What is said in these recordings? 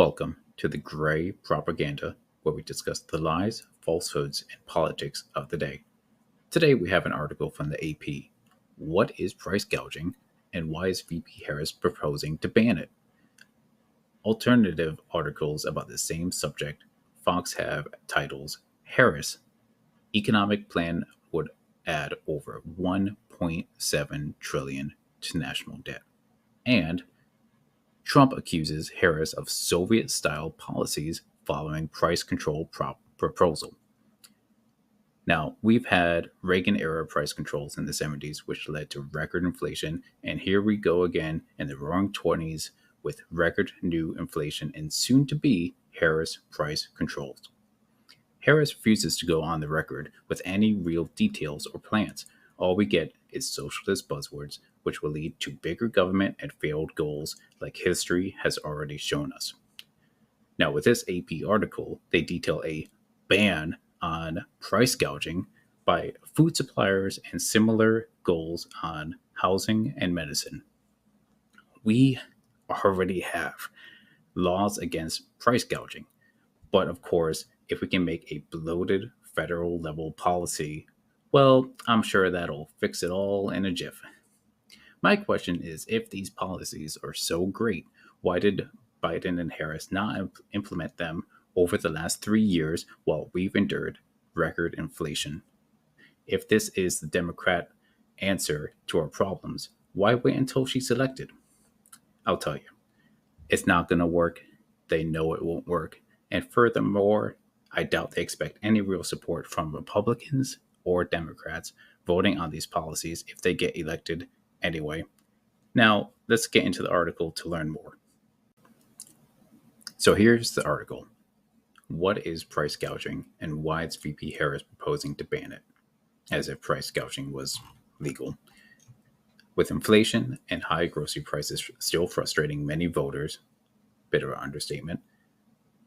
Welcome to the Gray Propaganda, where we discuss the lies, falsehoods, and politics of the day. Today we have an article from the AP. What is price gouging, and why is VP Harris proposing to ban it? Alternative articles about the same subject, Fox have titles Harris Economic Plan would add over 1.7 trillion to national debt, and Trump accuses Harris of Soviet style policies following price control proposal. Now, we've had Reagan era price controls in the 70s, which led to record inflation, and here we go again in the roaring 20s with record new inflation and soon to be Harris price controls. Harris refuses to go on the record with any real details or plans. All we get is socialist buzzwords, which will lead to bigger government and failed goals like history has already shown us. Now, with this AP article, they detail a ban on price gouging by food suppliers and similar goals on housing and medicine. We already have laws against price gouging, but of course, if we can make a bloated federal level policy, well, I'm sure that'll fix it all in a jiff. My question is, if these policies are so great, why did Biden and Harris not implement them over the last 3 years while we've endured record inflation? If this is the Democrat answer to our problems, why wait until she's elected? I'll tell you, it's not going to work. They know it won't work. And furthermore, I doubt they expect any real support from Republicans or Democrats voting on these policies if they get elected anyway. Now, let's get into the article to learn more. So here's the article. What is price gouging and why is VP Harris proposing to ban it? As if price gouging was legal. With inflation and high grocery prices still frustrating many voters, bit of an understatement,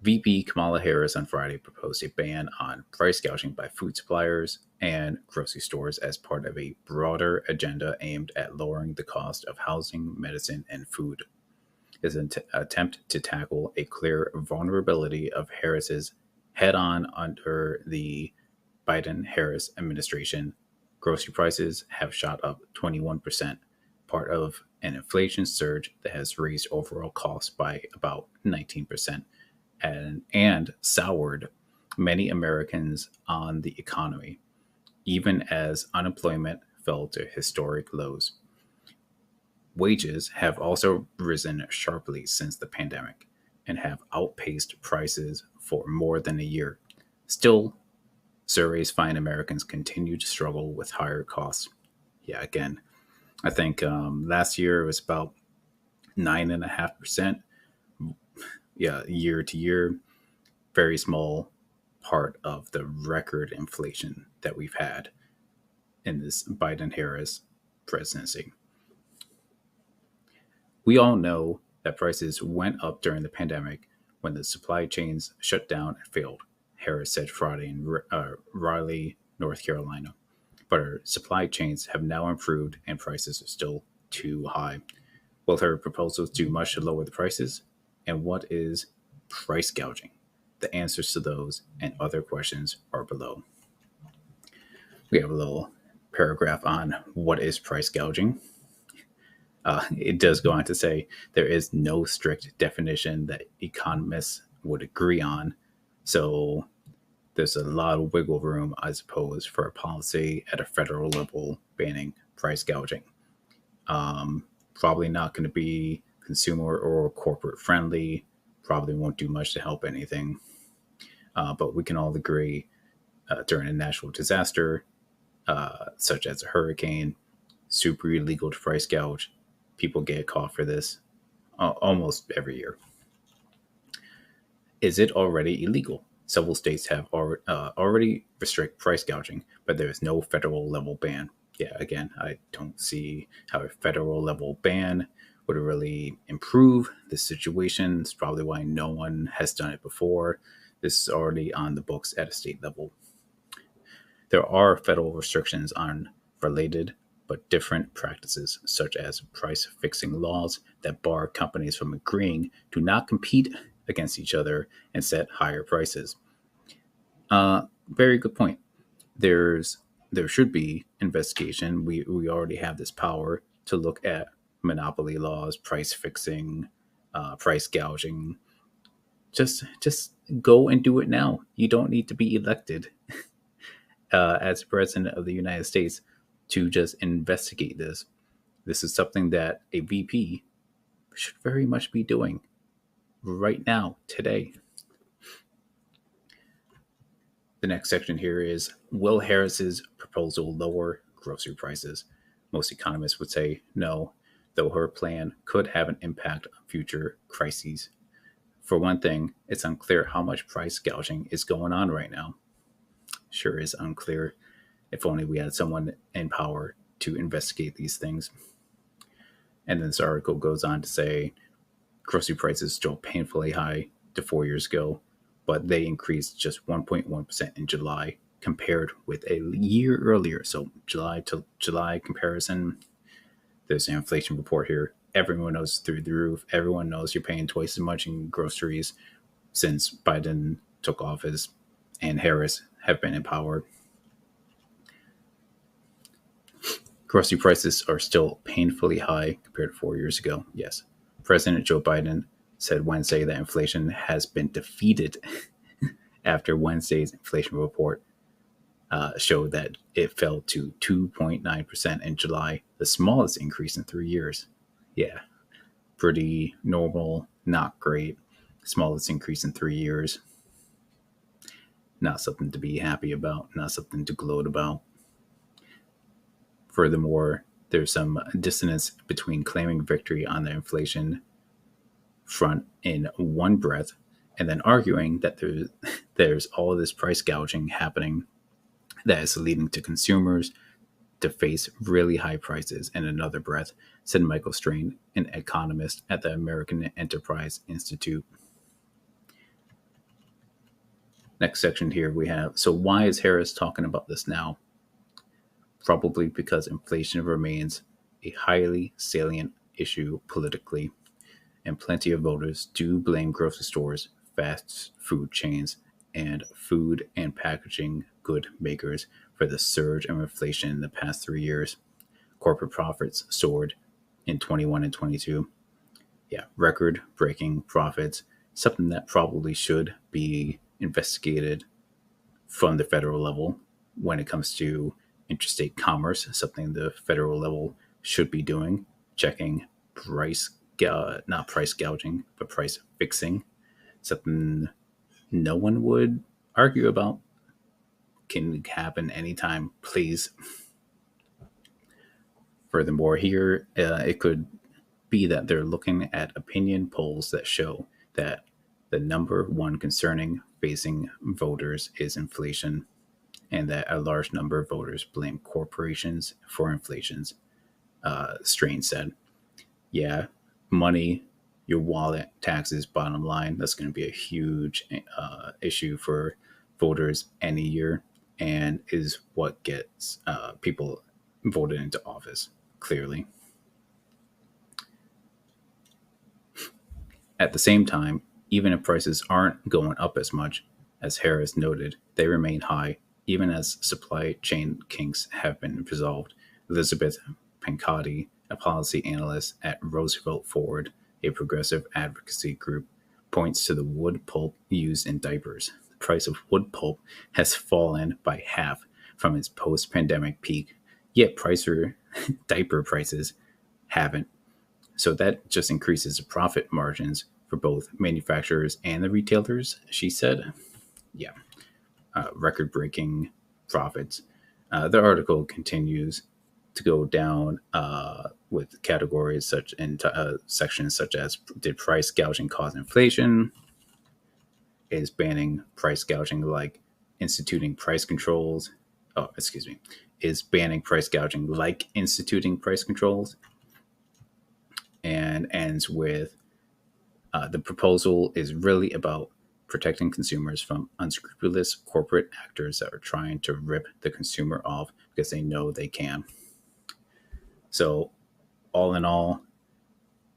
VP Kamala Harris on Friday proposed a ban on price gouging by food suppliers and grocery stores as part of a broader agenda aimed at lowering the cost of housing, medicine, and food. Is an attempt to tackle a clear vulnerability of Harris's head-on under the Biden-Harris administration. Grocery prices have shot up 21%, part of an inflation surge that has raised overall costs by about 19%. And soured many Americans on the economy, even as unemployment fell to historic lows. Wages have also risen sharply since the pandemic and have outpaced prices for more than a year. Still, surveys find Americans continue to struggle with higher costs. Yeah, again, I think last year it was about 9.5%. Yeah, year to year, very small part of the record inflation that we've had in this Biden-Harris presidency. We all know that prices went up during the pandemic when the supply chains shut down and failed, Harris said Friday in Raleigh, North Carolina. But our supply chains have now improved and prices are still too high. Will her proposals do much to lower the prices? And what is price gouging? The answers to those and other questions are below. We have a little paragraph on what is price gouging. It does go on to say there is no strict definition that economists would agree on. So there's a lot of wiggle room, I suppose, for a policy at a federal level banning price gouging. Probably not going to be consumer or corporate friendly, probably won't do much to help anything. But we can all agree during a natural disaster, such as a hurricane, super illegal to price gouge. People get caught for this almost every year. Is it already illegal? Several states have already restrict price gouging, but there is no federal level ban. Yeah, again, I don't see how a federal level ban would really improve the situation. It's probably why no one has done it before. This is already on the books at a state level. There are federal restrictions on related but different practices, such as price fixing laws that bar companies from agreeing to not compete against each other and set higher prices. Very good point. There's there should be investigation. We already have this power to look at monopoly laws, price fixing, price gouging. Just go and do it now. You don't need to be elected as president of the United States to just investigate this. This is something that a VP should very much be doing right now, today. The next section here is, will Harris's proposal lower grocery prices? Most economists would say no, though her plan could have an impact on future crises. For one thing, it's unclear how much price gouging is going on right now. Sure is unclear. If only we had someone in power to investigate these things. And then this article goes on to say grocery prices still painfully high to 4 years ago, but they increased just 1.1% in July compared with a year earlier. So July to July comparison, there's an inflation report here. Everyone knows through the roof. Everyone knows you're paying twice as much in groceries since Biden took office and Harris have been in power. Grocery prices are still painfully high compared to 4 years ago. Yes. President Joe Biden said Wednesday that inflation has been defeated after Wednesday's inflation report showed that it fell to 2.9% in July, the smallest increase in 3 years. Yeah, pretty normal, not great. Smallest increase in 3 years. Not something to be happy about, not something to gloat about. Furthermore, there's some dissonance between claiming victory on the inflation front in one breath and then arguing that there's all this price gouging happening that is leading to consumers to face really high prices in another breath, said Michael Strain, an economist at the American Enterprise Institute. Next section here we have, so why is Harris talking about this now? Probably because inflation remains a highly salient issue politically, and plenty of voters do blame grocery stores, fast food chains, and food and packaging good makers for the surge of inflation in the past 3 years. Corporate profits soared in 21 and 22. Yeah, record breaking profits, something that probably should be investigated from the federal level when it comes to interstate commerce, something the federal level should be doing, checking not price gouging, but price fixing, something no one would argue about. Can happen anytime, please. Furthermore, here it could be that they're looking at opinion polls that show that the number one concerning facing voters is inflation, and that a large number of voters blame corporations for inflations. Strain said, yeah, money, your wallet, taxes, bottom line, that's going to be a huge issue for voters any year and is what gets people voted into office, clearly. At the same time, even if prices aren't going up as much, as Harris noted, they remain high, even as supply chain kinks have been resolved. Elizabeth Pancotti, a policy analyst at Roosevelt Forward, a progressive advocacy group, points to the wood pulp used in diapers. The price of wood pulp has fallen by half from its post-pandemic peak, yet diaper prices haven't. So that just increases the profit margins for both manufacturers and the retailers, she said. Yeah, record-breaking profits. The article continues to go down with categories such in sections such as, did price gouging cause inflation? Is banning price gouging like instituting price controls? Oh, excuse me. Is banning price gouging like instituting price controls? And ends with, the proposal is really about protecting consumers from unscrupulous corporate actors that are trying to rip the consumer off because they know they can. So, all in all,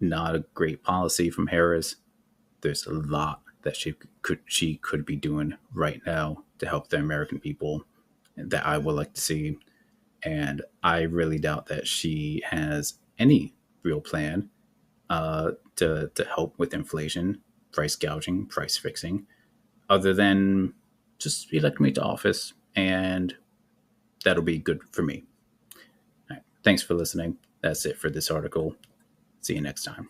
not a great policy from Harris. There's a lot that she could be doing right now to help the American people that I would like to see. And I really doubt that she has any real plan to help with inflation, price gouging, price fixing, other than just elect me to office, and that'll be good for me. All right. Thanks for listening. That's it for this article. See you next time.